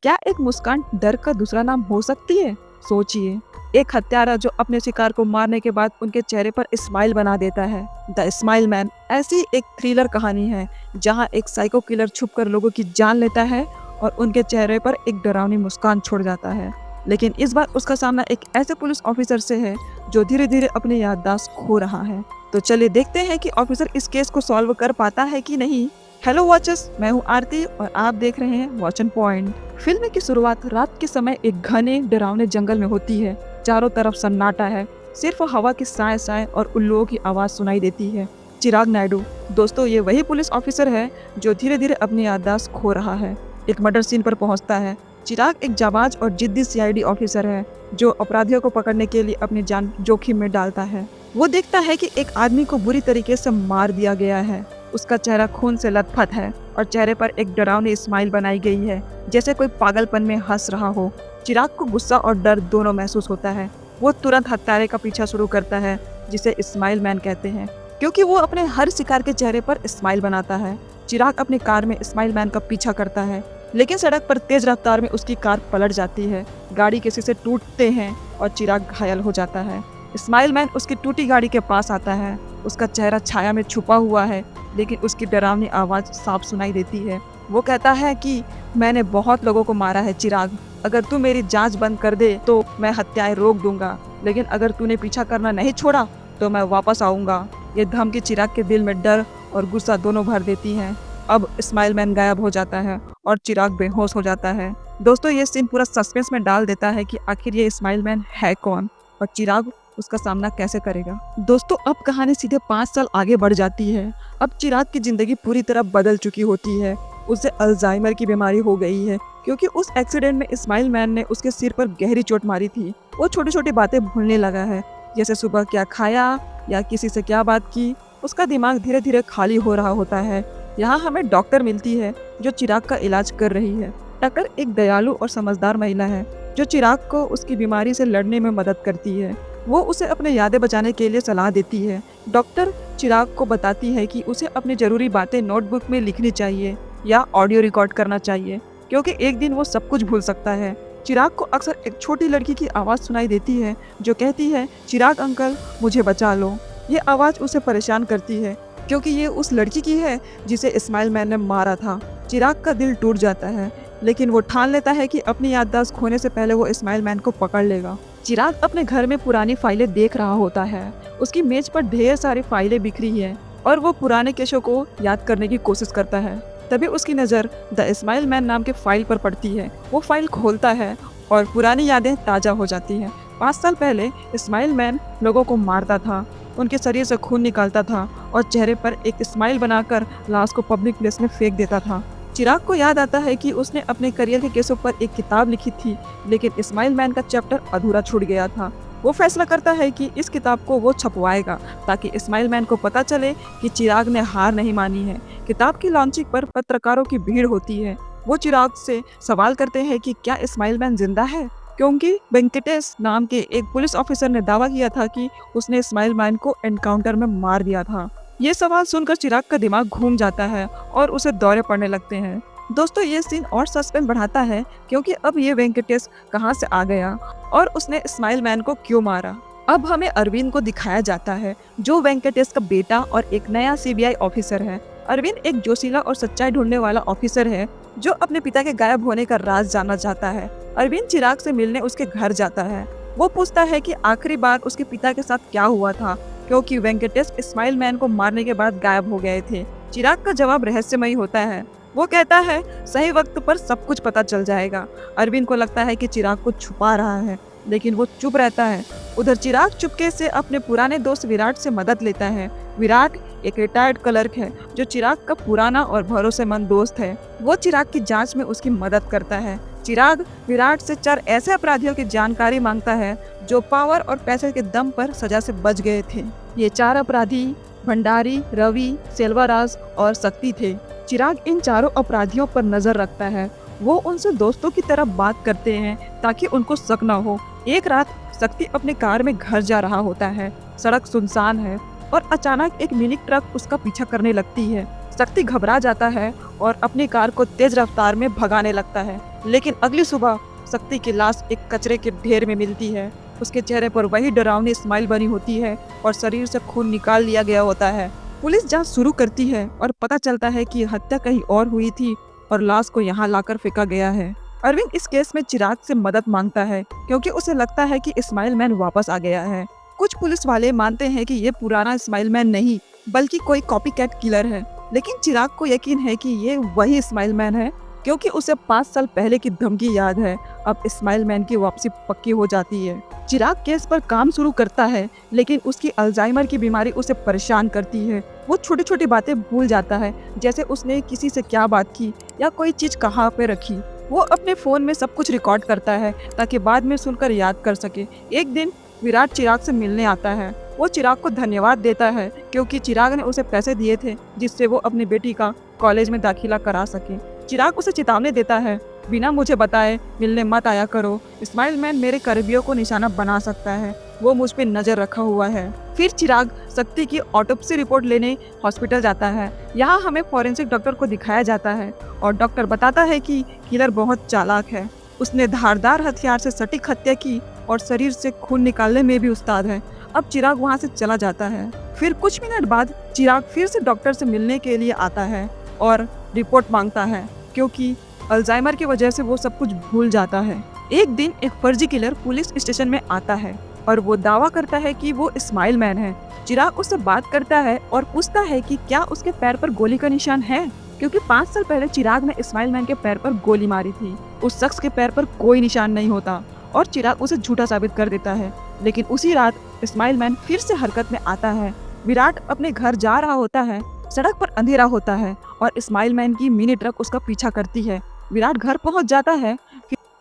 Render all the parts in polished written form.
क्या एक मुस्कान डर का दूसरा नाम हो सकती है? सोचिए, एक हत्यारा जो अपने शिकार को मारने के बाद उनके चेहरे पर स्माइल बना देता है। द स्माइल मैन ऐसी एक थ्रिलर कहानी है जहां एक साइको किलर छुपकर लोगों की जान लेता है और उनके चेहरे पर एक डरावनी मुस्कान छोड़ जाता है। लेकिन इस बार उसका सामना एक ऐसे पुलिस ऑफिसर से है जो धीरे धीरे अपनी याददाश्त खो रहा है। तो चलिए देखते हैं कि ऑफिसर इस केस को सॉल्व कर पाता है कि नहीं। हेलो वॉचर्स, मैं हूं आरती और आप देख रहे हैं वॉचन पॉइंट। फिल्म की शुरुआत रात के समय एक घने डरावने जंगल में होती है। चारों तरफ सन्नाटा है, सिर्फ हवा की साए साए और उल्लुओं की आवाज सुनाई देती है। चिराग नायडू, दोस्तों ये वही पुलिस ऑफिसर है जो धीरे धीरे अपनी याददाश्त खो रहा है। एक मर्डर सीन पर पहुंचता है। चिराग एक जाबाज और जिद्दी सीआईडी ऑफिसर है जो अपराधियों को पकड़ने के लिए अपनी जान जोखिम में डालता है। वो देखता है कि एक आदमी को बुरी तरीके से मार दिया गया है। उसका चेहरा खून से लथपथ है और चेहरे पर एक डरावनी स्माइल बनाई गई है, जैसे कोई पागलपन में हंस रहा हो। चिराग को गुस्सा और डर दोनों महसूस होता है। वो तुरंत हत्यारे का पीछा शुरू करता है, जिसे स्माइल मैन कहते हैं, क्योंकि वो अपने हर शिकार के चेहरे पर स्माइल बनाता है। चिराग अपनी कार में स्माइल मैन का पीछा करता है, लेकिन सड़क पर तेज रफ्तार में उसकी कार पलट जाती है। गाड़ी के शीशे टूटते हैं और चिराग घायल हो जाता है। स्माइल मैन उसकी टूटी गाड़ी के पास आता है। उसका चेहरा छाया में छुपा हुआ है, लेकिन उसकी डरावनी आवाज साफ सुनाई देती है। वो कहता है कि मैंने बहुत लोगों को मारा है चिराग, अगर तू मेरी जांच बंद कर दे तो मैं हत्याएं रोक दूंगा, लेकिन अगर तूने पीछा करना नहीं छोड़ा तो मैं वापस आऊंगा। ये धमकी चिराग के दिल में डर और गुस्सा दोनों भर देती है। अब स्माइल मैन गायब हो जाता है और चिराग बेहोश हो जाता है। दोस्तों ये सीन पूरा सस्पेंस में डाल देता है कि आखिर ये स्माइल मैन है कौन और चिराग उसका सामना कैसे करेगा। दोस्तों अब कहानी सीधे 5 साल आगे बढ़ जाती है। अब चिराग की जिंदगी पूरी तरह बदल चुकी होती है। उसे अल्जाइमर की बीमारी हो गई है, क्योंकि उस एक्सीडेंट में स्माइल मैन ने उसके सिर पर गहरी चोट मारी थी। वो छोटी छोटी बातें भूलने लगा है, जैसे सुबह क्या खाया या किसी से क्या बात की। उसका दिमाग धीरे धीरे खाली हो रहा होता है। यहाँ हमें डॉक्टर मिलती है जो चिराग का इलाज कर रही है। डॉक्टर एक दयालु और समझदार महिला है जो चिराग को उसकी बीमारी से लड़ने में मदद करती है। वो उसे अपने यादें बचाने के लिए सलाह देती है। डॉक्टर चिराग को बताती है कि उसे अपनी जरूरी बातें नोटबुक में लिखनी चाहिए या ऑडियो रिकॉर्ड करना चाहिए, क्योंकि एक दिन वो सब कुछ भूल सकता है। चिराग को अक्सर एक छोटी लड़की की आवाज़ सुनाई देती है जो कहती है, चिराग अंकल मुझे बचा लो। ये आवाज़ उसे परेशान करती है, क्योंकि ये उस लड़की की है जिसे स्माइल मैन ने मारा था। चिराग का दिल टूट जाता है, लेकिन वो ठान लेता है कि अपनी याददाश्त खोने से पहले वो स्माइल मैन को पकड़ लेगा। चिराग अपने घर में पुरानी फाइलें देख रहा होता है। उसकी मेज पर ढेर सारी फाइलें बिखरी हैं और वो पुराने केसों को याद करने की कोशिश करता है। तभी उसकी नज़र द स्माइल मैन नाम के फाइल पर पड़ती है। वो फाइल खोलता है और पुरानी यादें ताज़ा हो जाती हैं। 5 साल पहले स्माइल मैन लोगों को मारता था, उनके शरीर से खून निकालता था और चेहरे पर एक स्माइल बनाकर लाश को पब्लिक प्लेस में फेंक देता था। चिराग को याद आता है कि उसने अपने करियर के केसों पर एक किताब लिखी थी, लेकिन स्माइल मैन का चैप्टर अधूरा छूट गया था। वो फैसला करता है कि इस किताब को वो छपवाएगा ताकि स्माइल मैन को पता चले कि चिराग ने हार नहीं मानी है। किताब की लॉन्चिंग पर पत्रकारों की भीड़ होती है। वो चिराग से सवाल करते हैं कि क्या स्माइल मैन जिंदा है, क्योंकि वेंकटेश नाम के एक पुलिस ऑफिसर ने दावा किया था कि उसने स्माइल मैन को एनकाउंटर में मार दिया था। ये सवाल सुनकर चिराग का दिमाग घूम जाता है और उसे दौरे पड़ने लगते हैं। दोस्तों ये सीन और सस्पेंस बढ़ाता है, क्योंकि अब ये वेंकटेश कहाँ से आ गया और उसने स्माइल मैन को क्यों मारा। अब हमें अरविंद को दिखाया जाता है, जो वेंकटेश का बेटा और एक नया सीबीआई ऑफिसर है। अरविंद एक जोशीला और सच्चाई ढूंढने वाला ऑफिसर है जो अपने पिता के गायब होने का राज जानना चाहता है। अरविंद चिराग से मिलने उसके घर जाता है। वो पूछता है कि आखिरी बार उसके पिता के साथ क्या हुआ था, क्योंकि वेंकटेश स्माइल मैन को मारने के बाद गायब हो गए थे। चिराग का जवाब रहस्यमयी होता है। वो कहता है सही वक्त पर सब कुछ पता चल जाएगा। अरविंद को लगता है कि चिराग को छुपा रहा है, लेकिन वो चुप रहता है। उधर चिराग चुपके से अपने पुराने दोस्त विराट से मदद लेता है। विराट एक रिटायर्ड क्लर्क है जो चिराग का पुराना और भरोसेमंद दोस्त है। वो चिराग की जांच में उसकी मदद करता है। चिराग विराट से 4 ऐसे अपराधियों की जानकारी मांगता है जो पावर और पैसे के दम पर सजा से बच गए थे। ये 4 अपराधी भंडारी, रवि, सेल्वराज और शक्ति थे। चिराग इन चारों अपराधियों पर नजर रखता है। वो उनसे दोस्तों की तरह बात करते हैं ताकि उनको शक न हो। एक रात शक्ति अपने कार में घर जा रहा होता है। सड़क सुनसान है और अचानक एक मिनी ट्रक उसका पीछा करने लगती है। शक्ति घबरा जाता है और अपनी कार को तेज रफ्तार में भगाने लगता है। लेकिन अगली सुबह शक्ति की लाश एक कचरे के ढेर में मिलती है। उसके चेहरे पर वही डरावनी स्माइल बनी होती है और शरीर से खून निकाल लिया गया होता है। पुलिस जांच शुरू करती है और पता चलता है कि हत्या कहीं और हुई थी और लाश को यहाँ लाकर फेंका गया है। अरविंद इस केस में चिराग से मदद मांगता है क्योंकि उसे लगता है कि इस्माइल मैन वापस आ गया है। कुछ पुलिस वाले मानते हैं कि ये पुराना इस्माइल मैन नहीं बल्कि कोई कॉपी कैट किलर है, लेकिन चिराग को यकीन है कि ये वही इस्माइल मैन है क्योंकि उसे 5 साल पहले की धमकी याद है। अब इस्माइल मैन की वापसी पक्की हो जाती है। चिराग केस पर काम शुरू करता है, लेकिन उसकी अल्जाइमर की बीमारी उसे परेशान करती है। वो छोटी छोटी बातें भूल जाता है, जैसे उसने किसी से क्या बात की या कोई चीज कहाँ पे रखी। वो अपने फोन में सब कुछ रिकॉर्ड करता है ताकि बाद में सुनकर याद कर सके। एक दिन विराट चिराग से मिलने आता है। वो चिराग को धन्यवाद देता है क्योंकि चिराग ने उसे पैसे दिए थे जिससे वो अपनी बेटी का कॉलेज में दाखिला करा सके। चिराग उसे चेतावनी देता है, बिना मुझे बताए मिलने मत आया करो। इस्माइल मैन मेरे करीबियों को निशाना बना सकता है, वो मुझ पे नजर रखा हुआ है। फिर चिराग शक्ति की ऑटोप्सी रिपोर्ट लेने हॉस्पिटल जाता है। यहाँ हमें फॉरेंसिक डॉक्टर को दिखाया जाता है और डॉक्टर बताता है कि किलर बहुत चालाक है। उसने धारदार हथियार से सटीक हत्या की और शरीर से खून निकालने में भी उस्ताद है। अब चिराग वहाँ से चला जाता है। फिर कुछ मिनट बाद चिराग फिर से डॉक्टर से मिलने के लिए आता है और रिपोर्ट मांगता है क्योंकि अल्जाइमर की वजह से वो सब कुछ भूल जाता है। एक दिन एक फर्जी किलर पुलिस स्टेशन में आता है और वो दावा करता है कि वो इस्माइल मैन है। चिराग उससे बात करता है और पूछता है कि क्या उसके पैर पर गोली का निशान है, क्योंकि 5 साल पहले चिराग ने इस्माइल मैन के पैर पर गोली मारी थी। उस शख्स के पैर पर कोई निशान नहीं होता और चिराग उसे झूठा साबित कर देता है। लेकिन उसी रात इस्माइल मैन फिर से हरकत में आता है। विराट अपने घर जा रहा होता है। सड़क पर अंधेरा होता है और इस्माइल मैन की मिनी ट्रक उसका पीछा करती है। विराट घर पहुंच जाता है।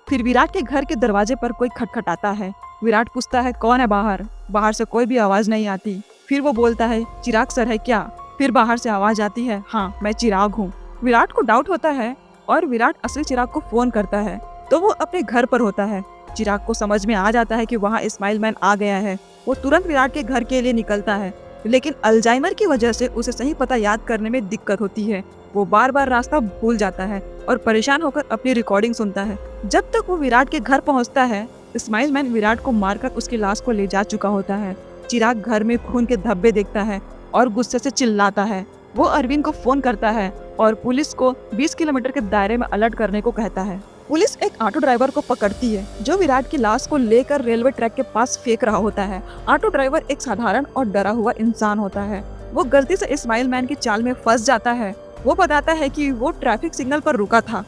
फिर विराट के घर के दरवाजे पर कोई खटखटाता है। विराट पूछता है कौन है बाहर। बाहर से कोई भी आवाज नहीं आती। फिर वो बोलता है चिराग सर है क्या। फिर बाहर से आवाज आती है हाँ मैं चिराग हूँ। विराट को डाउट होता है और विराट असली चिराग को फोन करता है तो वो अपने घर पर होता है। चिराग को समझ में आ जाता है कि वहाँ इस्माइल मैन आ गया है। वो तुरंत विराट के घर के लिए निकलता है, लेकिन अल्जाइमर की वजह से उसे सही पता याद करने में दिक्कत होती है। वो बार बार रास्ता भूल जाता है और परेशान होकर अपनी रिकॉर्डिंग सुनता है। जब तक वो विराट के घर पहुंचता है, इस्माइल मैन विराट को मारकर उसकी लाश को ले जा चुका होता है। चिराग घर में खून के धब्बे देखता है और गुस्से से चिल्लाता है। वो अरविंद को फोन करता है और पुलिस को 20 किलोमीटर के दायरे में अलर्ट करने को कहता है। पुलिस एक ऑटो ड्राइवर को पकड़ती है जो विराट की लाश को लेकर रेलवे ट्रैक के पास फेंक रहा होता है। ऑटो ड्राइवर एक साधारण और डरा हुआ इंसान होता है। वो गलती से इस्माइल मैन की चाल में फंस जाता है। वो बताता है कि वो ट्रैफिक सिग्नल पर रुका था,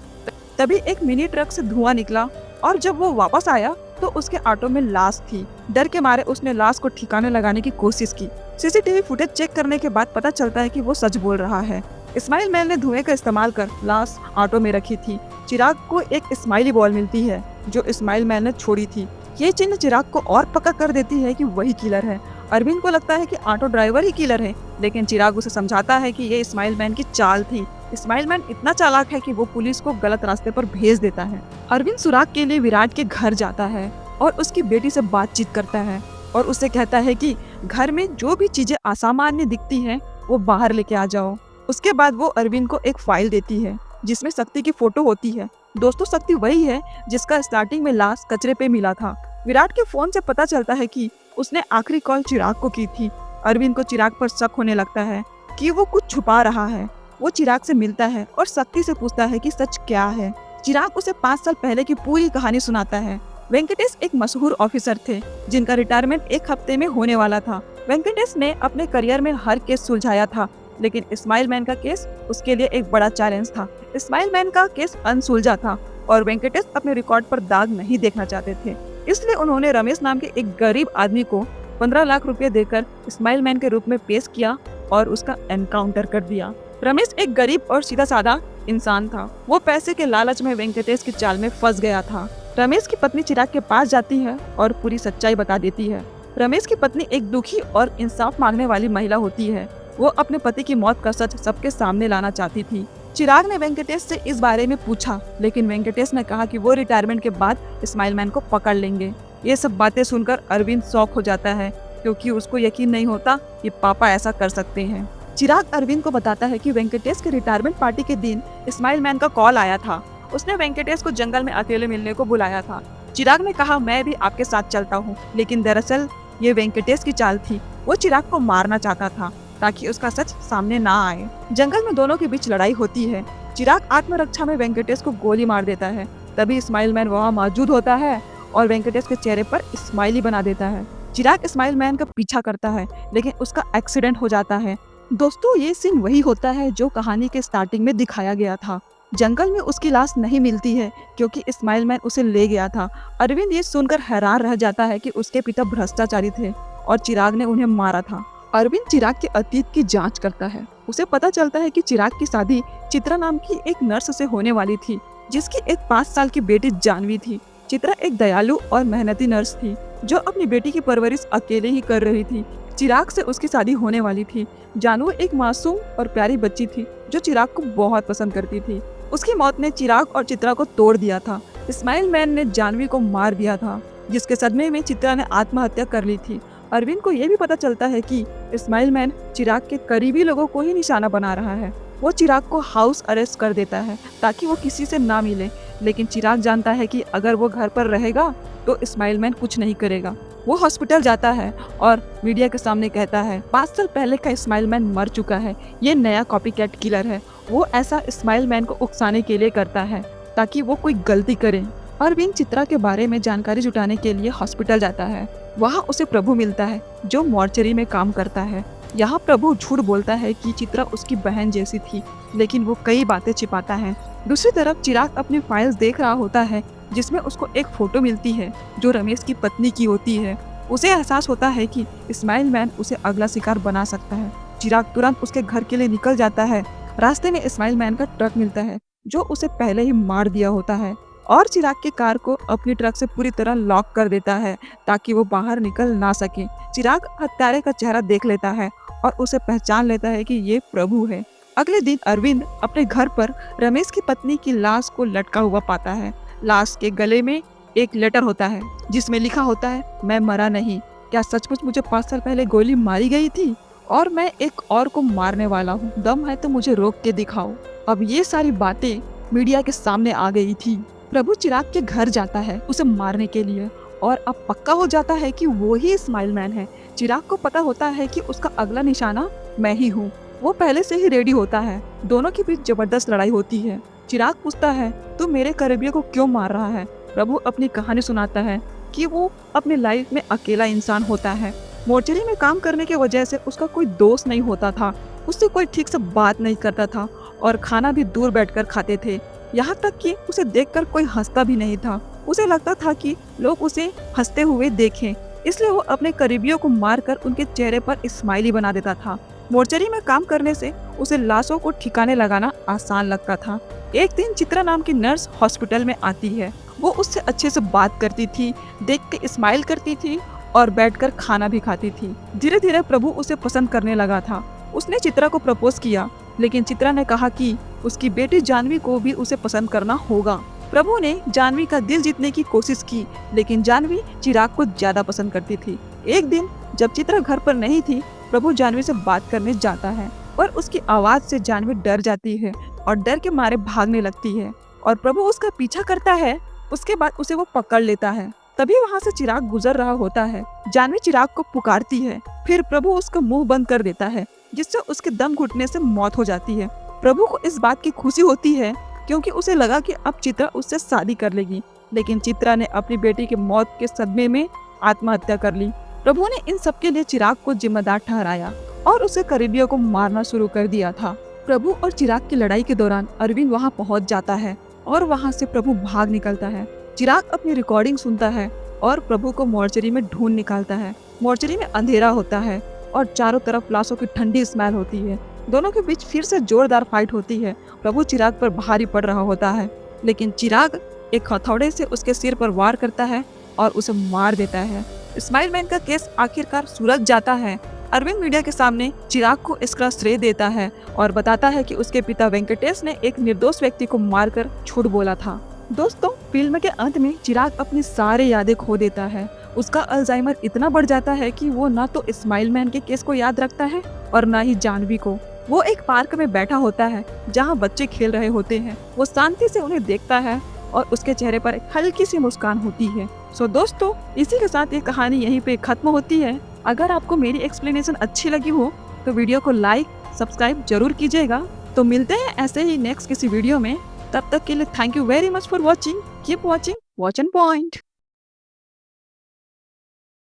तभी एक मिनी ट्रक से धुआं निकला और जब वो वापस आया तो उसके ऑटो में लाश थी। डर के मारे उसने लाश को ठिकाने लगाने की कोशिश की। सीसीटीवी फुटेज चेक करने के बाद पता चलता है कि वो सच बोल रहा है। इस्माइल मैन ने धुएं का इस्तेमाल कर लाश ऑटो में रखी थी। चिराग को एक स्माइली बॉल मिलती है जो इस्माइल मैन ने छोड़ी थी। ये चिन्ह चिराग को और पक्का कर देती है कि वही किलर है। अरविंद को लगता है कि ऑटो ड्राइवर ही किलर है, लेकिन चिराग उसे समझाता है कि ये इस्माइल मैन की चाल थी। इस्माइल मैन इतना चालाक है कि वो पुलिस को गलत रास्ते पर भेज देता है। अरविंद सुराग के लिए विराट के घर जाता है और उसकी बेटी से बातचीत करता है और उससे कहता है कि घर में जो भी चीजें असामान्य दिखती हैं वो बाहर लेके आ जाओ। उसके बाद वो अरविंद को एक फाइल देती है जिसमें शक्ति की फोटो होती है। दोस्तों शक्ति वही है जिसका स्टार्टिंग में लाश कचरे पे मिला था। विराट के फोन से पता चलता है कि उसने आखिरी कॉल चिराग को की थी। अरविंद को चिराग पर शक होने लगता है कि वो कुछ छुपा रहा है। वो चिराग से मिलता है और शक्ति से पूछता है कि सच क्या है। चिराग उसे 5 साल पहले की पूरी कहानी सुनाता है। वेंकटेश एक मशहूर ऑफिसर थे जिनका रिटायरमेंट 1 हफ्ते में होने वाला था। वेंकटेश ने अपने करियर में हर केस सुलझाया था, लेकिन इस्माइल मैन का केस उसके लिए एक बड़ा चैलेंज था। इस्माइल मैन का केस अनसुलझा था और वेंकटेश अपने रिकॉर्ड पर दाग नहीं देखना चाहते थे। इसलिए उन्होंने रमेश नाम के एक गरीब आदमी को 15 लाख रुपए देकर इस्माइल मैन के रूप में पेश किया और उसका एनकाउंटर कर दिया। रमेश एक गरीब और सीधा साधा इंसान था। वो पैसे के लालच में वेंकटेश की चाल में फंस गया था। रमेश की पत्नी चिराग के पास जाती है और पूरी सच्चाई बता देती है। रमेश की पत्नी एक दुखी और इंसाफ मांगने वाली महिला होती है। वो अपने पति की मौत का सच सबके सामने लाना चाहती थी। चिराग ने वेंकटेश से इस बारे में पूछा, लेकिन वेंकटेश ने कहा कि वो रिटायरमेंट के बाद इस्माइल मैन को पकड़ लेंगे। ये सब बातें सुनकर अरविंद शॉक हो जाता है क्योंकि उसको यकीन नहीं होता कि पापा ऐसा कर सकते हैं। चिराग अरविंद को बताता है कि वेंकटेश के रिटायरमेंट पार्टी के दिन इस्माइल मैन का कॉल आया था उसने वेंकटेश को जंगल में अकेले मिलने को बुलाया था। चिराग ने कहा मैं भी आपके साथ चलता हूँ, लेकिन दरअसल ये वेंकटेश की चाल थी। वो चिराग को मारना चाहता था ताकि उसका सच सामने ना आए। जंगल में दोनों के बीच लड़ाई होती है। चिराग आत्मरक्षा में वेंकटेश को गोली मार देता है। तभी स्माइल मैन वहाँ मौजूद होता है और वेंकटेश के चेहरे पर स्माइली बना देता है। चिराग स्माइल मैन का पीछा करता है, लेकिन उसका एक्सीडेंट हो जाता है। दोस्तों, ये सीन वही होता है जो कहानी के स्टार्टिंग में दिखाया गया था। जंगल में उसकी लाश नहीं मिलती है क्योंकि स्माइल मैन उसे ले गया था। अरविंद ये सुनकर हैरान रह जाता है कि उसके पिता भ्रष्टाचारी थे और चिराग ने उन्हें मारा था। अरविंद चिराग के अतीत की जांच करता है। उसे पता चलता है कि चिराग की शादी चित्रा नाम की एक नर्स से होने वाली थी, जिसकी एक 5 साल की बेटी जानवी थी। चित्रा एक दयालु और मेहनती नर्स थी जो अपनी बेटी की परवरिश अकेले ही कर रही थी। चिराग से उसकी शादी होने वाली थी। जानवी एक मासूम और प्यारी बच्ची थी जो चिराग को बहुत पसंद करती थी। उसकी मौत ने चिराग और चित्रा को तोड़ दिया था। स्माइल मैन ने जानवी को मार दिया था, जिसके सदमे में चित्रा ने आत्महत्या कर ली थी। अरविंद को यह भी पता चलता है कि स्माइल मैन चिराग के करीबी लोगों को ही निशाना बना रहा है। वो चिराग को हाउस अरेस्ट कर देता है ताकि वो किसी से ना मिले, लेकिन चिराग जानता है कि अगर वो घर पर रहेगा तो स्माइल मैन कुछ नहीं करेगा। वो हॉस्पिटल जाता है और मीडिया के सामने कहता है 5 साल पहले का स्माइल मैन मर चुका है, ये नया कॉपीकैट किलर है। वो ऐसा स्माइल मैन को उकसाने के लिए करता है ताकि वो कोई गलती करे। अरविंद चित्रा के बारे में जानकारी जुटाने के लिए हॉस्पिटल जाता है। वहाँ उसे प्रभु मिलता है जो मॉर्चरी में काम करता है। यहाँ प्रभु झूठ बोलता है कि चित्रा उसकी बहन जैसी थी, लेकिन वो कई बातें छिपाता है। दूसरी तरफ चिराग अपनी फाइल्स देख रहा होता है जिसमें उसको एक फोटो मिलती है जो रमेश की पत्नी की होती है। उसे एहसास होता है कि स्माइल मैन उसे अगला शिकार बना सकता है। चिराग तुरंत उसके घर के लिए निकल जाता है। रास्ते में स्माइल मैन का ट्रक मिलता है जो उसे पहले ही मार दिया होता है और चिराग की कार को अपनी ट्रक से पूरी तरह लॉक कर देता है ताकि वो बाहर निकल ना सके। चिराग हत्यारे का चेहरा देख लेता है और उसे पहचान लेता है कि ये प्रभु है। अगले दिन अरविंद अपने घर पर रमेश की पत्नी की लाश को लटका हुआ पाता है। लाश के गले में एक लेटर होता है जिसमें लिखा होता है, मैं मरा नहीं, क्या सचमुच मुझे 5 साल पहले गोली मारी गई थी और मैं एक और को मारने वाला हूँ, दम है तो मुझे रोक के दिखाओ। अब ये सारी बातें मीडिया के सामने आ गई थी। प्रभु चिराग के घर जाता है उसे मारने के लिए और अब पक्का हो जाता है कि वो ही स्माइल मैन है। चिराग को पता होता है कि उसका अगला निशाना मैं ही हूँ। वो पहले से ही रेडी होता है। दोनों के बीच जबरदस्त लड़ाई होती है। चिराग पूछता है तू मेरे करीबियों को क्यों मार रहा है। प्रभु अपनी कहानी सुनाता है कि वो अपने लाइफ में अकेला इंसान होता है। मोर्चरी में काम करने की वजह से उसका कोई दोस्त नहीं होता था, उससे कोई ठीक से बात नहीं करता था और खाना भी दूर बैठकर खाते थे। यहाँ तक कि उसे देखकर कोई हंसता भी नहीं था। उसे लगता था कि लोग उसे हंसते हुए देखें, इसलिए वो अपने करीबियों को मारकर उनके चेहरे पर स्माइली बना देता था। मोर्चरी में काम करने से उसे लाशों को ठिकाने लगाना आसान लगता था। एक दिन चित्रा नाम की नर्स हॉस्पिटल में आती है। वो उससे अच्छे से बात करती थी, देख के स्माइल करती थी और बैठकर खाना भी खाती थी। धीरे धीरे प्रभु उसे पसंद करने लगा था। उसने चित्रा को प्रपोज किया, लेकिन चित्रा ने कहा कि उसकी बेटी जानवी को भी उसे पसंद करना होगा। प्रभु ने जानवी का दिल जीतने की कोशिश की, लेकिन जानवी चिराग को ज्यादा पसंद करती थी। एक दिन जब चित्रा घर पर नहीं थी, प्रभु जानवी से बात करने जाता है और उसकी आवाज से जानवी डर जाती है और डर के मारे भागने लगती है और प्रभु उसका पीछा करता है। उसके बाद उसे वो पकड़ लेता है। तभी वहाँ से चिराग गुजर रहा होता है। जानवी चिराग को पुकारती है, फिर प्रभु उसका मुंह बंद कर देता है जिससे उसके दम घुटने से मौत हो जाती है। प्रभु को इस बात की खुशी होती है क्योंकि उसे लगा कि अब चित्रा उससे शादी कर लेगी, लेकिन चित्रा ने अपनी बेटी की मौत के सदमे में आत्महत्या कर ली। प्रभु ने इन सब के लिए चिराग को जिम्मेदार ठहराया और उसे करीबियों को मारना शुरू कर दिया था। प्रभु और चिराग की लड़ाई के दौरान अरविंद वहाँ पहुँच जाता है और वहाँ से प्रभु भाग निकलता है। चिराग अपनी रिकॉर्डिंग सुनता है और प्रभु को मोर्चरी में ढूंढ निकालता है। मोर्चरी में अंधेरा होता है और चारों तरफ लाशों की ठंडी स्मेल होती है। दोनों के बीच फिर से जोरदार फाइट होती है। प्रभु चिराग पर भारी पड़ रहा होता है, लेकिन चिराग एक हथौड़े से उसके सिर पर वार करता है और उसे मार देता है। स्माइल मैन का केस आखिरकार सुलझ जाता है। अरविंद मीडिया के सामने चिराग को इसका श्रेय देता है और बताता है कि उसके पिता वेंकटेश ने एक निर्दोष व्यक्ति को मारकर झूठ बोला था। दोस्तों, फिल्म के अंत में चिराग अपनी सारी यादें खो देता है। उसका अल्जाइमर इतना बढ़ जाता है कि वो ना तो स्माइल मैन के केस को याद रखता है और ना ही जानवी को। वो एक पार्क में बैठा होता है जहाँ बच्चे खेल रहे होते हैं। वो शांति से उन्हें देखता है और उसके चेहरे पर एक हल्की सी मुस्कान होती है। सो दोस्तों, इसी के साथ ये कहानी यहीं पे खत्म होती है। अगर आपको मेरी एक्सप्लेनेशन अच्छी लगी हो तो वीडियो को लाइक सब्सक्राइब जरूर कीजिएगा। तो मिलते हैं ऐसे ही नेक्स्ट किसी वीडियो में। तब तक के लिए thank you very much for watching. Keep watching watch and point.